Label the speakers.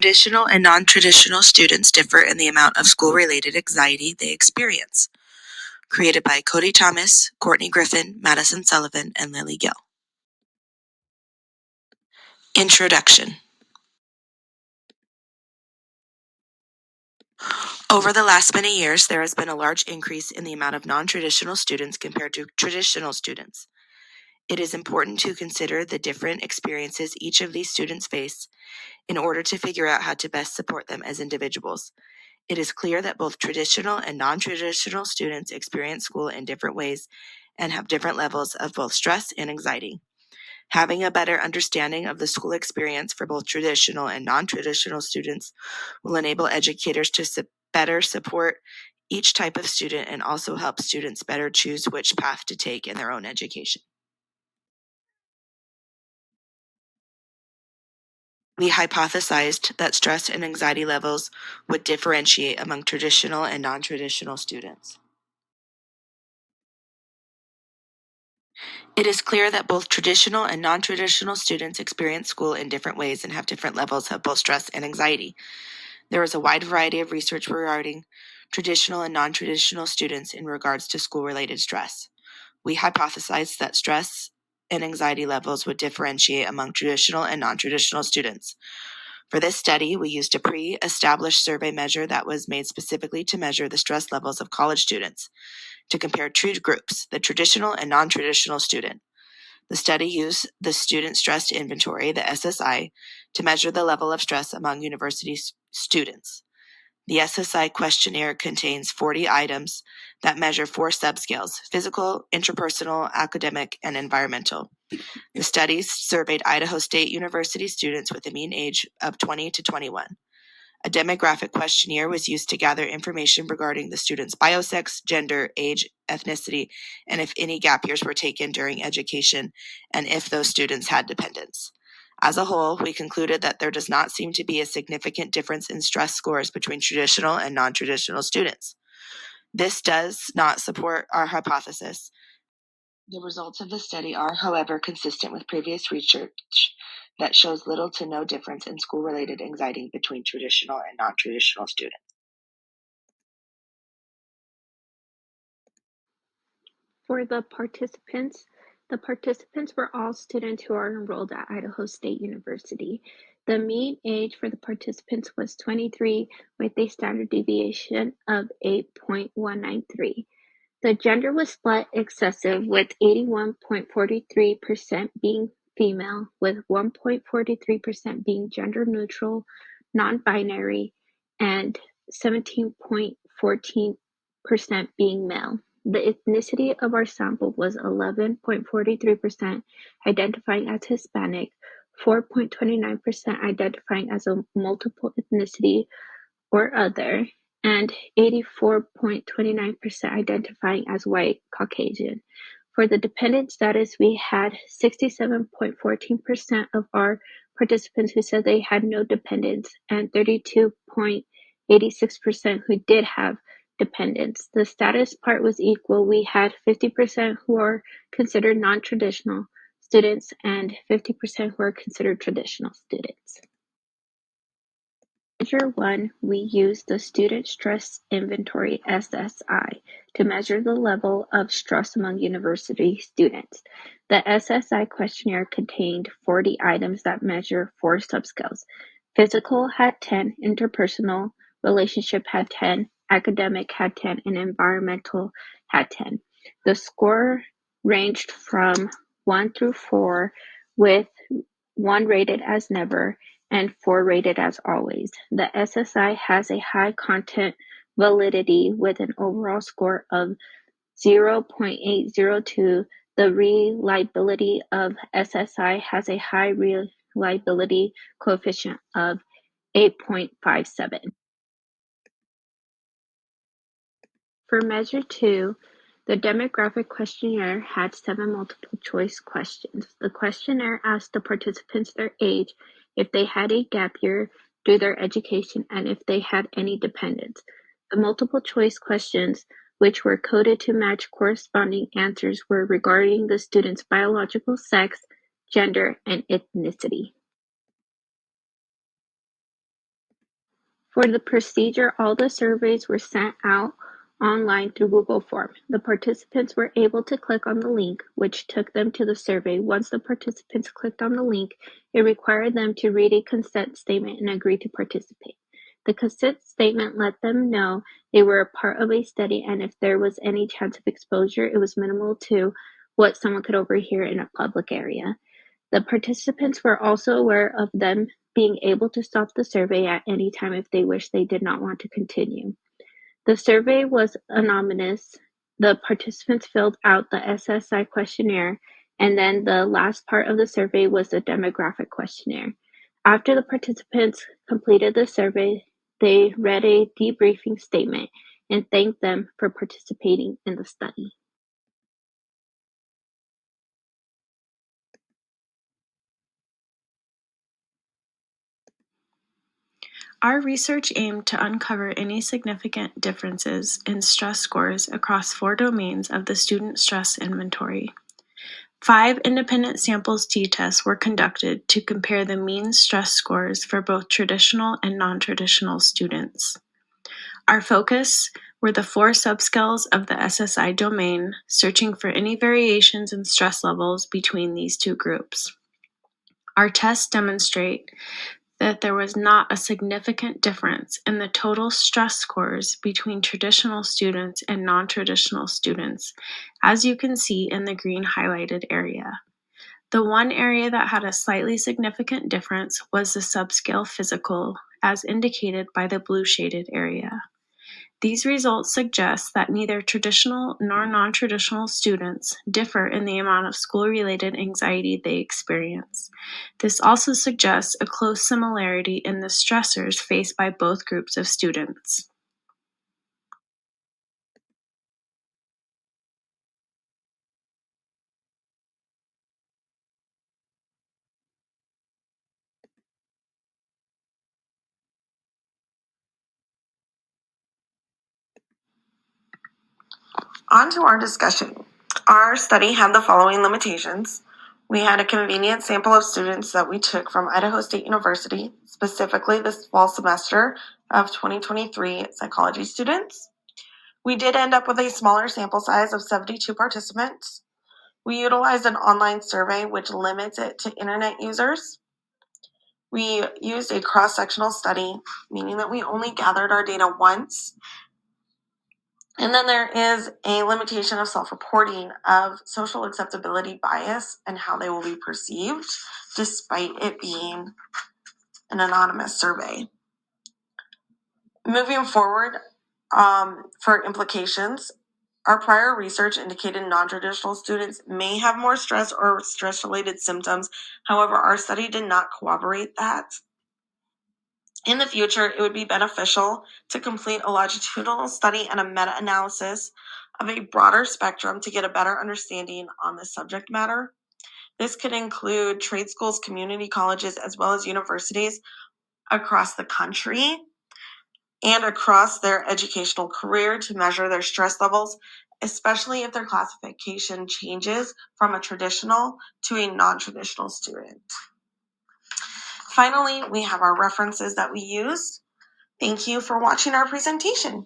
Speaker 1: Traditional and non-traditional students differ in the amount of school-related anxiety they experience. Created by Cody Thomas, Courtney Griffin, Madison Sullivan, and Lily Gill. Introduction. Over the last many years, there has been a large increase in the amount of non-traditional students compared to traditional students. It is important to consider the different experiences each of these students face in order to figure out how to best support them as individuals. It is clear that both traditional and non-traditional students experience school in different ways and have different levels of both stress and anxiety. Having a better understanding of the school experience for both traditional and non-traditional students will enable educators to better support each type of student and also help students better choose which path to take in their own education. We hypothesized that stress and anxiety levels would differentiate among traditional and non-traditional students. It is clear that both traditional and non-traditional students experience school in different ways and have different levels of both stress and anxiety. There is a wide variety of research regarding traditional and non-traditional students in regards to school-related stress. We hypothesized that stress and anxiety levels would differentiate among traditional and non-traditional students. For this study, we used a pre-established survey measure that was made specifically to measure the stress levels of college students to compare two groups, the traditional and non-traditional student. The study used the Student Stress Inventory, the SSI, to measure the level of stress among university students. The SSI questionnaire contains 40 items that measure 4 subscales: physical, interpersonal, academic, and environmental. The studies surveyed Idaho State University students with a mean age of 20 to 21. A demographic questionnaire was used to gather information regarding the students' biosex, gender, age, ethnicity, and if any gap years were taken during education, and if those students had dependents. As a whole, we concluded that there does not seem to be a significant difference in stress scores between traditional and non-traditional students. This does not support our hypothesis. The results of the study are, however, consistent with previous research that shows little to no difference in school-related anxiety between traditional and non-traditional students.
Speaker 2: For the participants were all students who are enrolled at Idaho State University. The mean age for the participants was 23, with a standard deviation of 8.193. The gender was split excessive, with 81.43% being female, with 1.43% being gender neutral, non-binary, and 17.14% being male. The ethnicity of our sample was 11.43% identifying as Hispanic, 4.29% identifying as a multiple ethnicity or other, and 84.29% identifying as white Caucasian. For the dependent status, we had 67.14% of our participants who said they had no dependents and 32.86% who did have dependents. The status part was equal. We had 50% who are considered non-traditional students and 50% who are considered traditional students. Measure 1, we used the Student Stress Inventory (SSI) to measure the level of stress among university students. The SSI questionnaire contained 40 items that measure 4 subscales. Physical had 10, interpersonal relationship had 10, academic had 10, and environmental had 10. The score ranged from 1 through 4, with 1 rated as never and 4 rated as always. The SSI has a high content validity with an overall score of 0.802. The reliability of SSI has a high reliability coefficient of 8.57. For measure 2, the demographic questionnaire had 7 multiple choice questions. The questionnaire asked the participants their age, if they had a gap year through their education, and if they had any dependents. The multiple choice questions, which were coded to match corresponding answers, were regarding the student's biological sex, gender, and ethnicity. For the procedure, all the surveys were sent out online through Google Form. The participants were able to click on the link, which took them to the survey. Once the participants clicked on the link, it required them to read a consent statement and agree to participate. The consent statement let them know they were a part of a study, and if there was any chance of exposure, it was minimal to what someone could overhear in a public area. The participants were also aware of them being able to stop the survey at any time if they wished they did not want to continue. The survey was anonymous. The participants filled out the SSI questionnaire, and then the last part of the survey was the demographic questionnaire. After the participants completed the survey, they read a debriefing statement and thanked them for participating in the study.
Speaker 3: Our research aimed to uncover any significant differences in stress scores across 4 domains of the student stress inventory. 5 independent samples t-tests were conducted to compare the mean stress scores for both traditional and non-traditional students. Our focus were the 4 subscales of the SSI domain, searching for any variations in stress levels between these 2 groups. Our tests demonstrate that there was not a significant difference in the total stress scores between traditional students and non-traditional students, as you can see in the green highlighted area. The one area that had a slightly significant difference was the subscale physical, as indicated by the blue shaded area. These results suggest that neither traditional nor non-traditional students differ in the amount of school-related anxiety they experience. This also suggests a close similarity in the stressors faced by both groups of students.
Speaker 1: On to our discussion. Our study had the following limitations. We had a convenient sample of students that we took from Idaho State University, specifically this fall semester of 2023 psychology students. We did end up with a smaller sample size of 72 participants. We utilized an online survey, which limits it to internet users. We used a cross-sectional study, meaning that we only gathered our data once. And then there is a limitation of self-reporting of social acceptability bias and how they will be perceived, despite it being an anonymous survey. Moving forward, for implications, our prior research indicated non-traditional students may have more stress or stress-related symptoms. However, our study did not corroborate that. In the future, it would be beneficial to complete a longitudinal study and a meta-analysis of a broader spectrum to get a better understanding on the subject matter. This could include trade schools, community colleges, as well as universities across the country and across their educational career to measure their stress levels, especially if their classification changes from a traditional to a non-traditional student. Finally, we have our references that we used. Thank you for watching our presentation.